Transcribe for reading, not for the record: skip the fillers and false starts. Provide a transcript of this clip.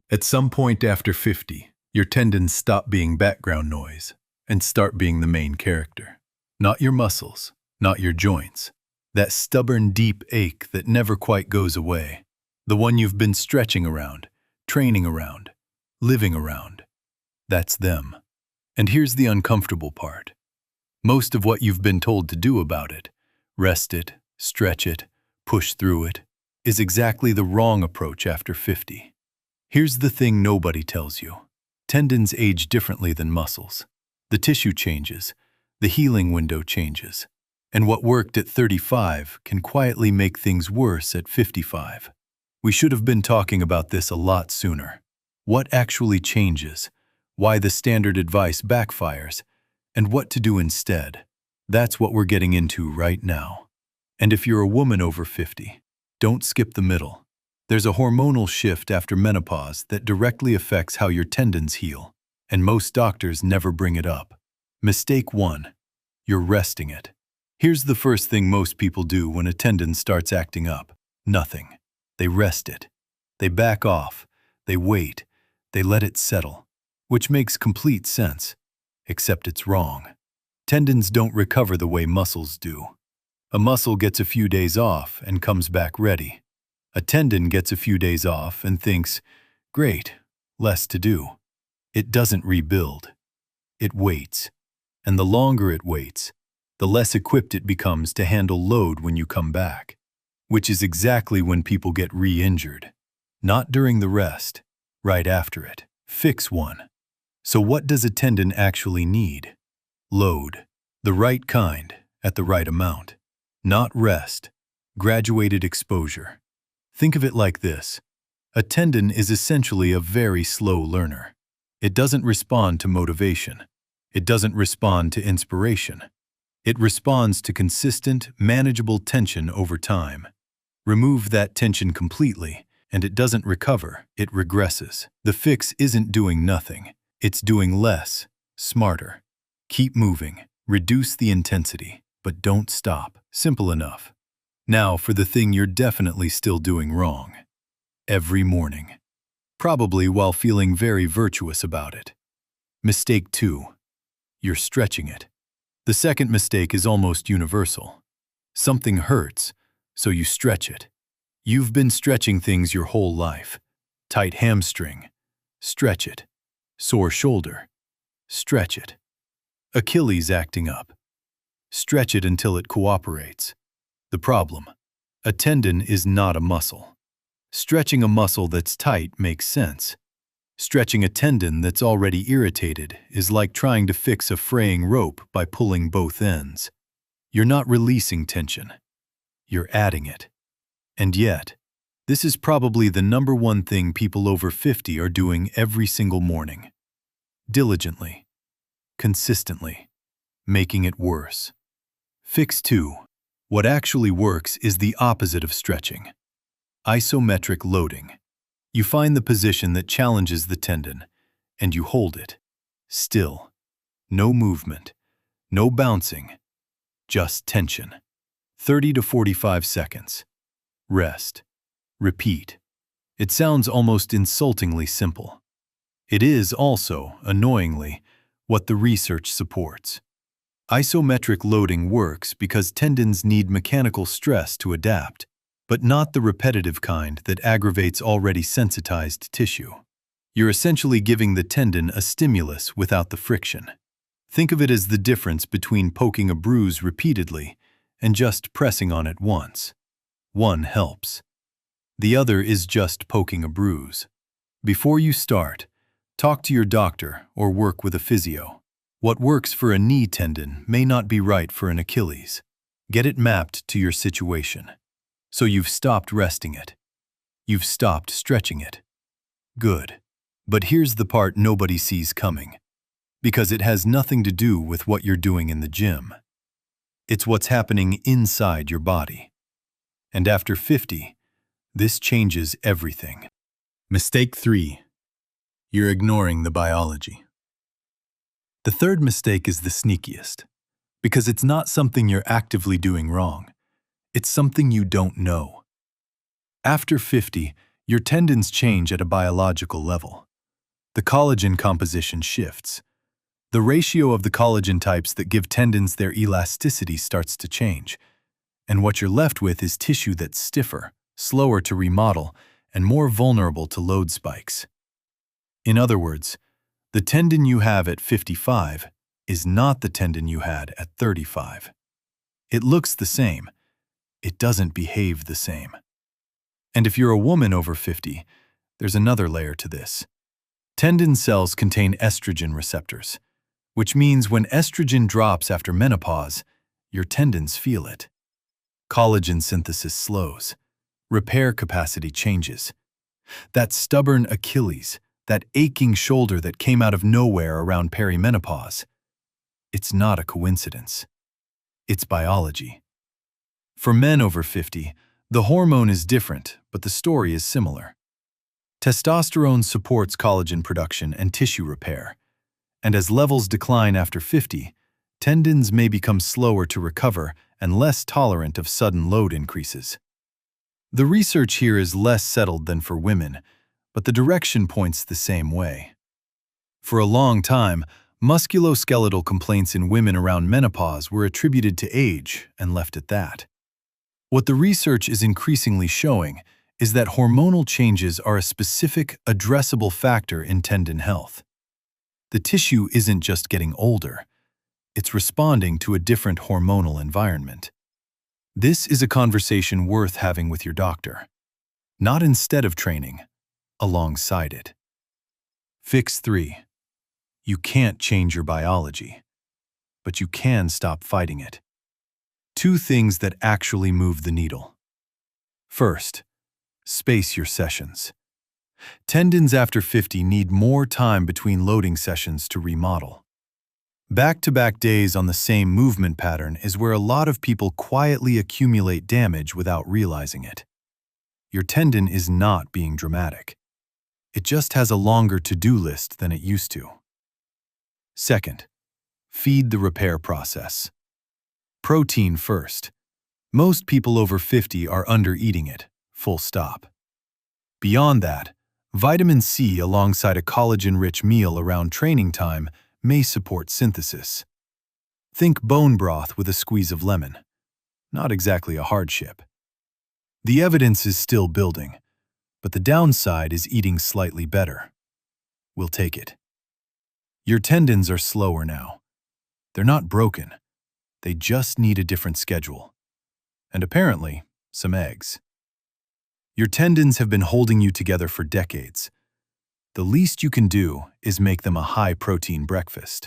At some point after 50, your tendons stop being background noise and start being the main character. Not your muscles, not your joints. That stubborn, deep ache that never quite goes away. The one you've been stretching around, training around, living around. That's them. And here's the uncomfortable part. Most of what you've been told to do about it, rest it, stretch it, push through it, is exactly the wrong approach after 50. Here's the thing nobody tells you. Tendons age differently than muscles. The tissue changes, the healing window changes, and what worked at 35 can quietly make things worse at 55. We should have been talking about this a lot sooner. What actually changes, why the standard advice backfires, and what to do instead. That's what we're getting into right now. And if you're a woman over 50, don't skip the middle. There's a hormonal shift after menopause that directly affects how your tendons heal, and most doctors never bring it up. Mistake 1. You're resting it. Here's the first thing most people do when a tendon starts acting up. Nothing. They rest it. They back off. They wait. They let it settle. Which makes complete sense. Except it's wrong. Tendons don't recover the way muscles do. A muscle gets a few days off and comes back ready. A tendon gets a few days off and thinks, great, less to do. It doesn't rebuild. It waits. And the longer it waits, the less equipped it becomes to handle load when you come back. Which is exactly when people get re-injured. Not during the rest, right after it. Fix 1. So what does a tendon actually need? Load. The right kind, at the right amount. Not rest. Graduated exposure. Think of it like this. A tendon is essentially a very slow learner. It doesn't respond to motivation. It doesn't respond to inspiration. It responds to consistent, manageable tension over time. Remove that tension completely, and it doesn't recover, it regresses. The fix isn't doing nothing. It's doing less, smarter. Keep moving. Reduce the intensity, but don't stop. Simple enough. Now for the thing you're definitely still doing wrong. Every morning. Probably while feeling very virtuous about it. Mistake 2. You're stretching it. The second mistake is almost universal. Something hurts, so you stretch it. You've been stretching things your whole life. Tight hamstring. Stretch it. Sore shoulder. Stretch it. Achilles acting up. Stretch it until it cooperates. The problem: a tendon is not a muscle. Stretching a muscle that's tight makes sense. Stretching a tendon that's already irritated is like trying to fix a fraying rope by pulling both ends. You're not releasing tension. You're adding it. And yet, this is probably the #1 thing people over 50 are doing every single morning. Diligently. Consistently. Making it worse. Fix 2. What actually works is the opposite of stretching. Isometric loading. You find the position that challenges the tendon, and you hold it. Still. No movement. No bouncing. Just tension. 30 to 45 seconds. Rest. Repeat. It sounds almost insultingly simple. It is also, annoyingly, what the research supports. Isometric loading works because tendons need mechanical stress to adapt, but not the repetitive kind that aggravates already sensitized tissue. You're essentially giving the tendon a stimulus without the friction. Think of it as the difference between poking a bruise repeatedly and just pressing on it once. One helps. The other is just poking a bruise. Before you start, talk to your doctor or work with a physio. What works for a knee tendon may not be right for an Achilles. Get it mapped to your situation. So you've stopped resting it. You've stopped stretching it. Good. But here's the part nobody sees coming. Because it has nothing to do with what you're doing in the gym. It's what's happening inside your body. And after 50, this changes everything. Mistake 3. You're ignoring the biology. The third mistake is the sneakiest, because it's not something you're actively doing wrong. It's something you don't know. After 50, Your tendons change at a biological level. The collagen composition shifts. The ratio of the collagen types that give tendons their elasticity starts to change, and what you're left with is tissue that's stiffer, slower to remodel, and more vulnerable to load spikes. In other words, the tendon you have at 55 is not the tendon you had at 35. It looks the same. It doesn't behave the same. And if you're a woman over 50, there's another layer to this. Tendon cells contain estrogen receptors, which means when estrogen drops after menopause, your tendons feel it. Collagen synthesis slows. Repair capacity changes. That stubborn Achilles, that aching shoulder that came out of nowhere around perimenopause, it's not a coincidence. It's biology. For men over 50, the hormone is different, but the story is similar. Testosterone supports collagen production and tissue repair, and as levels decline after 50, tendons may become slower to recover and less tolerant of sudden load increases. The research here is less settled than for women, but the direction points the same way. For a long time, musculoskeletal complaints in women around menopause were attributed to age and left at that. What the research is increasingly showing is that hormonal changes are a specific, addressable factor in tendon health. The tissue isn't just getting older, it's responding to a different hormonal environment. This is a conversation worth having with your doctor, not instead of training, alongside it. Fix 3. You can't change your biology, but you can stop fighting it. 2 things that actually move the needle. First, space your sessions. Tendons after 50 need more time between loading sessions to remodel. Back-to-back days on the same movement pattern is where a lot of people quietly accumulate damage without realizing it. Your tendon is not being dramatic. It just has a longer to-do list than it used to. Second, feed the repair process. Protein first. Most people over 50 are under-eating it, full stop. Beyond that, vitamin C alongside a collagen-rich meal around training time may support synthesis. Think bone broth with a squeeze of lemon. Not exactly a hardship. The evidence is still building, but the downside is eating slightly better. We'll take it. Your tendons are slower now. They're not broken. They just need a different schedule. And apparently, some eggs. Your tendons have been holding you together for decades. The least you can do is make them a high-protein breakfast.